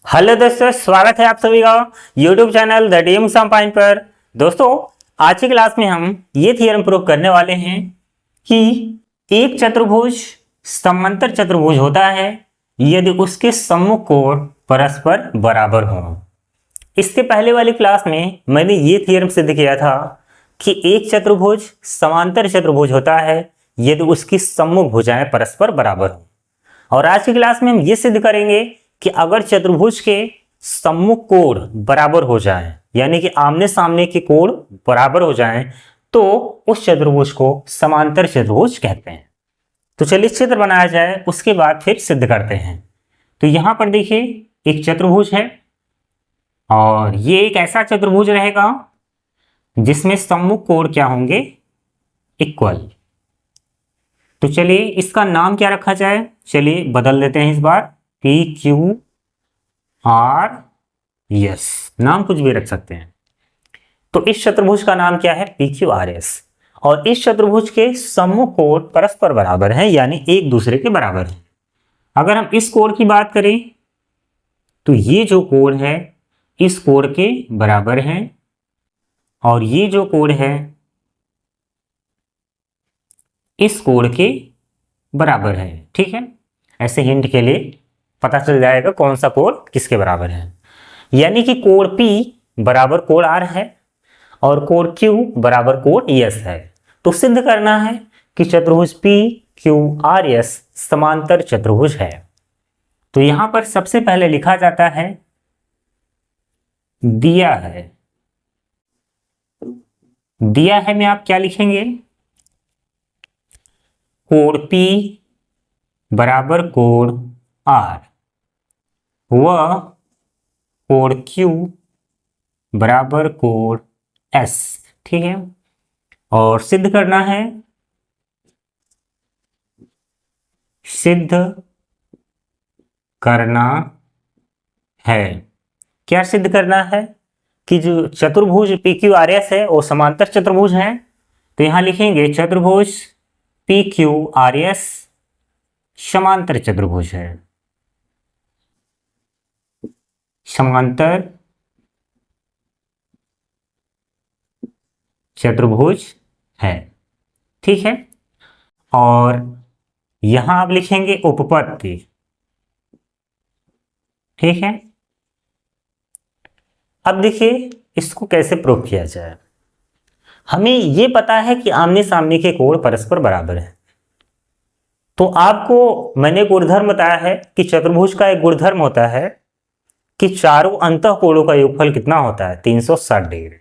Hello दोस्तों, स्वागत है आप सभी का YouTube channel the DM sum point पर। दोस्तों, आज की क्लास में हम ये थ्योरम प्रूव करने वाले हैं कि एक चतुर्भुज समांतर चतुर्भुज होता है यदि उसके सम्मुख कोण परस्पर बराबर हों। इसके पहले वाली क्लास में मैंने ये थ्योरम सिद्ध किया था कि एक चतुर्भुज समांतर चतुर्भुज होता है यदि उसकी सम्मुख भुजाएं परस्पर बराबर हों। और आज की क्लास में हम ये सिद्ध करेंगे कि अगर चतुर्भुज के सम्मुख कोण बराबर हो जाएं, यानी कि आमने सामने के कोण बराबर हो जाएं, तो उस चतुर्भुज को समांतर चतुर्भुज कहते हैं। तो चलिए चित्र बनाया जाए, उसके बाद फिर सिद्ध करते हैं। तो यहां पर देखिए एक चतुर्भुज है और ये एक ऐसा चतुर्भुज रहेगा जिसमें सम्मुख कोण क्या होंगे, इक्वल। तो चलिए इसका नाम क्या रखा जाए, चलिए बदल देते हैं इस बार, पी क्यू आर एस, नाम कुछ भी रख सकते हैं। तो इस चतुर्भुज का नाम क्या है, पी क्यू आर एस। और इस चतुर्भुज के सम्मुख कोण परस्पर बराबर हैं, यानी एक दूसरे के बराबर हैं। अगर हम इस कोण की बात करें तो ये जो कोण है इस कोण के बराबर है और ये जो कोण है इस कोण के बराबर है। ठीक है, ऐसे हिंट के लिए पता चल जाएगा कौन सा कोण किसके बराबर है। यानी कि कोण P बराबर कोण R है और कोण Q बराबर कोण S है। तो सिद्ध करना है कि चतुर्भुज P Q R S समांतर चतुर्भुज है। तो यहां पर सबसे पहले लिखा जाता है, दिया है में आप क्या लिखेंगे, कोण P बराबर कोण R व कोण Q बराबर कोण S। ठीक है, और सिद्ध करना है, क्या सिद्ध करना है कि जो चतुर्भुज पी क्यू आर एस है वो समांतर चतुर्भुज है। तो यहां लिखेंगे चतुर्भुज पी क्यू आर एस समांतर चतुर्भुज है, समांतर चतुर्भुज है। ठीक है, और यहां आप लिखेंगे उपपत्ति। ठीक है, अब देखिए इसको कैसे प्रूव किया जाए। हमें यह पता है कि आमने सामने के कोण परस्पर बराबर है। तो आपको मैंने गुणधर्म बताया है कि चतुर्भुज का एक गुणधर्म होता है कि चारों अंतःकोणों का योगफल कितना होता है, 360 डिग्री।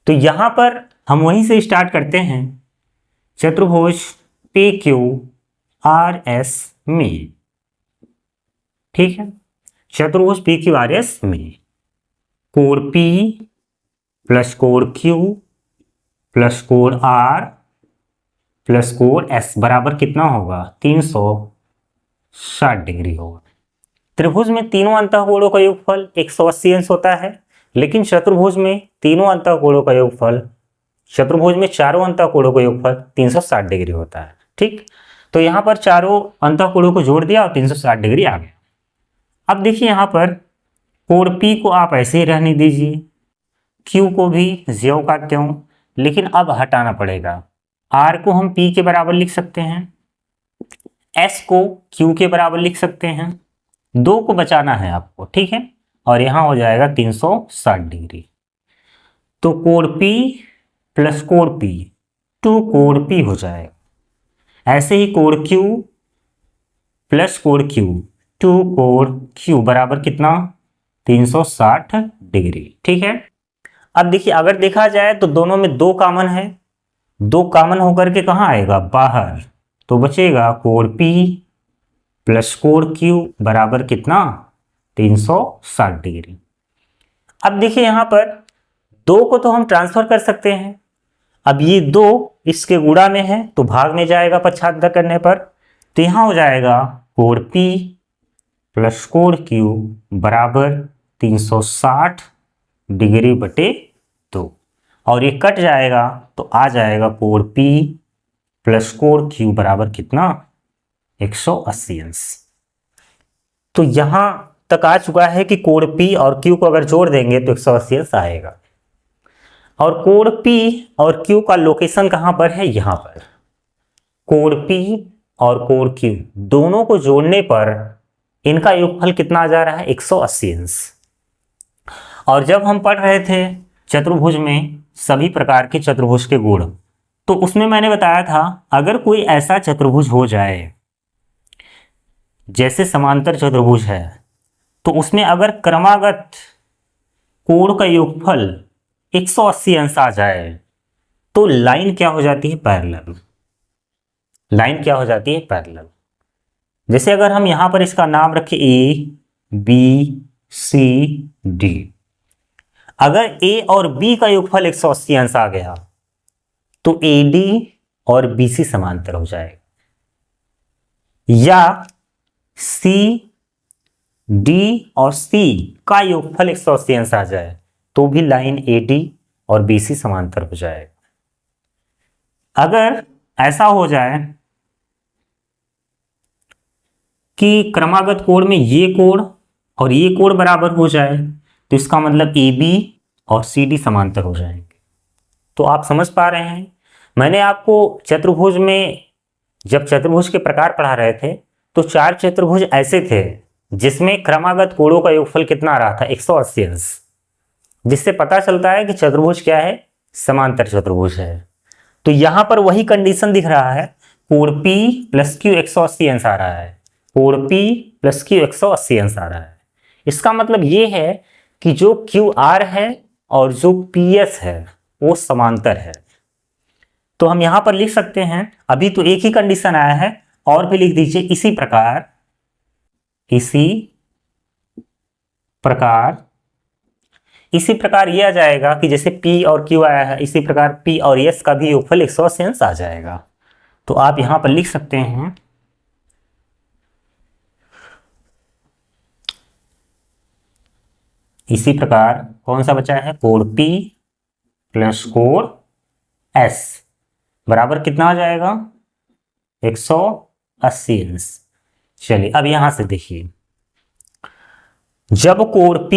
तो यहां पर हम वहीं से स्टार्ट करते हैं, चतुर्भुज पी क्यू आर एस में। ठीक है, चतुर्भुज पी क्यू आर एस में कोण P प्लस कोण Q प्लस कोण R प्लस कोण S बराबर कितना होगा, 360 डिग्री होगा। त्रिभुज में तीनों अंतःकोणों का योगफल 180 अंश होता है, लेकिन चतुर्भुज में तीनों अंतःकोणों का योगफल, चतुर्भुज में चारों अंतःकोणों का योगफल 360 डिग्री होता है। ठीक, तो यहां पर चारों अंतःकोणों को जोड़ दिया और 360 डिग्री आ गया। अब देखिए यहां पर कोण P को आप ऐसे ही रहने दीजिए, Q को भी ज्यों का त्यों, लेकिन अब हटाना पड़ेगा। R को हम P के बराबर लिख सकते हैं, S को Q के बराबर लिख सकते हैं, 2 को बचाना है आपको। ठीक है, और यहां हो जाएगा 360 डिग्री। तो कोण P प्लस कोण P 2 कोण P हो जाएगा। ऐसे ही कोण Q प्लस कोण Q 2 कोण Q बराबर कितना, 360 डिग्री। ठीक है, अब देखिए अगर देखा जाए तो दोनों में 2 कॉमन है, 2 कॉमन होकर के कहाँ आएगा, बाहर। तो बचेगा कोण P प्लस कोण Q बराबर कितना, 360 डिग्री। अब देखिए यहां पर 2 को तो हम ट्रांसफर कर सकते हैं। अब ये 2 इसके गुणा में है तो भाग में जाएगा पक्षांतर करने पर। तो यहां हो जाएगा कोण P प्लस कोण Q बराबर 360 डिग्री बटे 2, और ये कट जाएगा तो आ जाएगा कोण P प्लस कोण Q बराबर कितना, 180 अंश। तो यहां तक आ चुका है कि कोण P और Q को अगर जोड़ देंगे तो 180 अंश आएगा। और कोण P और Q का लोकेशन कहां पर है? यहां पर। कोण P और कोण Q दोनों को जोड़ने पर इनका योगफल कितना आ जा रहा है? 180 अंश। और जब हम पढ़ रहे थे चतुर्भुज में सभी प्रकार के चतुर्भुज के गुण, तो उसमें मैंने बताया था अगर कोई ऐसा चतुर्भुज हो जाए जैसे समांतर चतुर्भुज है, तो उसमें अगर क्रमागत कोण का योगफल 180 अंश आ जाए तो लाइन क्या हो जाती है? पैरेलल। लाइन क्या हो जाती है? पैरेलल। जैसे अगर हम यहां पर इसका नाम रखें A, B, C, D, अगर A और B का योगफल 180 अंश आ गया तो AD और BC समांतर हो जाएगा, या C, D और C का योगफल 180 अंश आ जाए तो भी लाइन AD और BC समांतर हो जाएगा। अगर ऐसा हो जाए कि क्रमागत कोण में ये कोण और ये कोण बराबर हो जाए तो इसका मतलब AB और CD समांतर हो जाएंगे। तो आप समझ पा रहे हैं, मैंने आपको चतुर्भुज में जब चतुर्भुज के प्रकार पढ़ा रहे थे तो 4 चतुर्भुज ऐसे थे जिसमें क्रमागत कोणों का योगफल कितना आ रहा था? 180 अंश, जिससे पता चलता है कि चतुर्भुज क्या है? समांतर चतुर्भुज है। तो यहां पर वही कंडीशन दिख रहा है, कोण P प्लस Q 180 अंश आ रहा है, कोण P प्लस Q 180 अंश आ रहा है। इसका मतलब ये है कि जो QR है और जो PS है वो समांतर है। तो हम यहां पर लिख सकते हैं, अभी तो एक ही कंडीशन आया है, और भी लिख दीजिए इसी प्रकार ये आ जाएगा कि जैसे P और Q आया है, इसी प्रकार P और S का भी योगफल 180 अंश आ जाएगा। तो आप यहां पर लिख सकते हैं इसी प्रकार कौन सा बचा है? कोण P प्लस कोण S बराबर कितना आ जाएगा? 180 अंश। चलिए अब यहां से देखिए, जब कोण P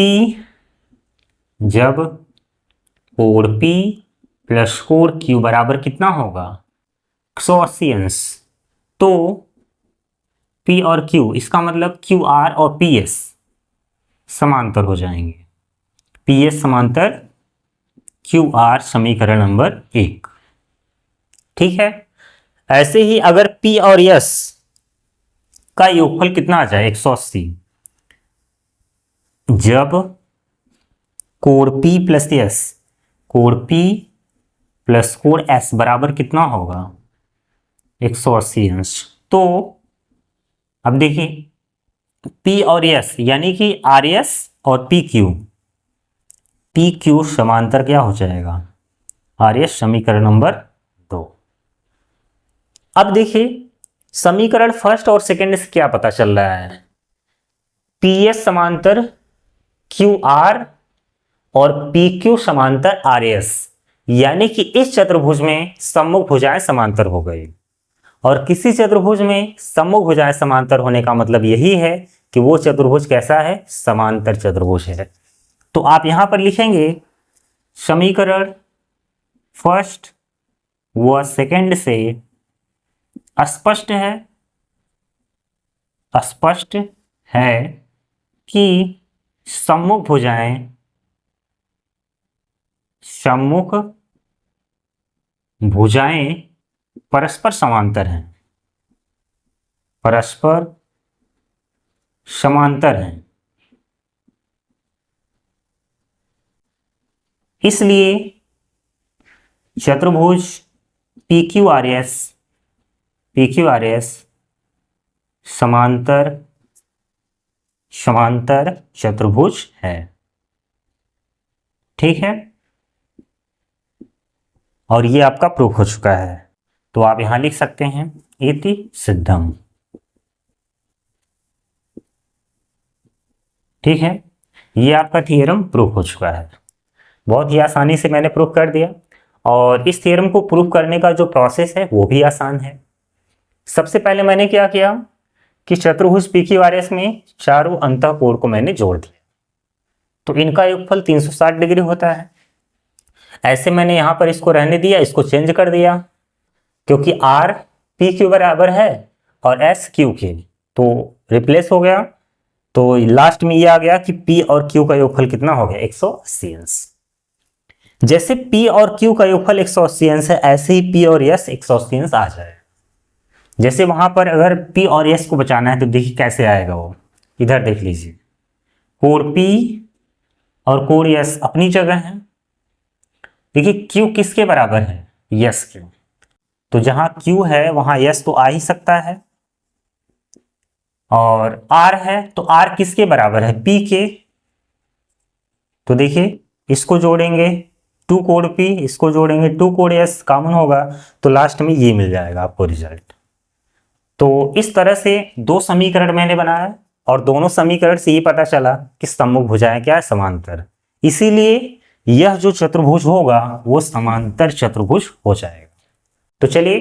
प्लस कोण Q बराबर कितना होगा? 180 अंश, तो P और Q, इसका मतलब QR और PS समांतर हो जाएंगे। PS समांतर QR, समीकरण नंबर 1। ठीक है। ऐसे ही अगर P और S का योगफल कितना आ जाए? 180, जब कोण P प्लस कोण S बराबर कितना होगा? 180 अंश। तो अब देखिए P और S यानी कि RS और PQ समांतर क्या हो जाएगा? RS, समीकरण नंबर 2। अब देखिए समीकरण फर्स्ट और सेकंड से क्या पता चल रहा है? PS समांतर QR और PQ समांतर RS, यानी कि इस चतुर्भुज में सम्मुख भुजाएं समांतर हो गई। और किसी चतुर्भुज में सम्मुख भुजाएं समांतर होने का मतलब यही है कि वो चतुर्भुज कैसा है? समांतर चतुर्भुज है। तो आप यहां पर लिखेंगे समीकरण फर्स्ट व सेकंड से स्पष्ट है कि सम्मुख भुजाएं परस्पर समांतर हैं। इसलिए चतुर्भुज PQRS समांतर चतुर्भुज है। ठीक है, और ये आपका प्रूफ हो चुका है। तो आप यहां लिख सकते हैं इति सिद्धम। ठीक है, ये आपका थ्योरम प्रूफ हो चुका है। बहुत ही आसानी से मैंने प्रूफ कर दिया। और इस थ्योरम को प्रूफ करने का जो प्रोसेस है वो भी आसान है। सबसे पहले मैंने क्या किया कि चतुर्भुज PQRS में चारों अंतःकोण को मैंने जोड़ दिया तो इनका योगफल 360 डिग्री होता है। ऐसे मैंने यहां पर इसको रहने दिया, इसको चेंज कर दिया क्योंकि R PQ बराबर है और S Q के, तो रिप्लेस हो गया। तो लास्ट में ये आ गया कि P और Q का योगफल कितना हो गया 180 अंश। जैसे P और Q का योगफल 180 अंश है ऐसे ही P और S 180 अंश आ जाए। जैसे वहां पर अगर P और S को बचाना है तो देखिए कैसे आएगा वो, इधर देख लीजिए, कोण P और कोण S अपनी जगह है। देखिए Q किसके बराबर है, S Q, तो जहां Q है वहां S तो आ ही सकता है और R है तो R किसके बराबर है, P के। तो देखिए इसको जोड़ेंगे 2 कोण P, इसको जोड़ेंगे 2 कोण S, कॉमन होगा तो लास्ट में ये मिल जाएगा आपको रिजल्ट। तो इस तरह से 2 समीकरण मैंने बनाया और दोनों समीकरण से ये पता चला कि सम्मुख भुजाएं क्या है, समांतर। इसीलिए यह जो चतुर्भुज होगा वो समांतर चतुर्भुज हो जाएगा। तो चलिए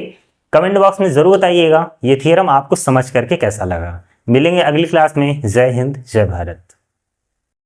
कमेंट बॉक्स में जरूर बताइएगा ये थ्योरम आपको समझ करके कैसा लगा। मिलेंगे अगली क्लास में। जय हिंद, जय भारत।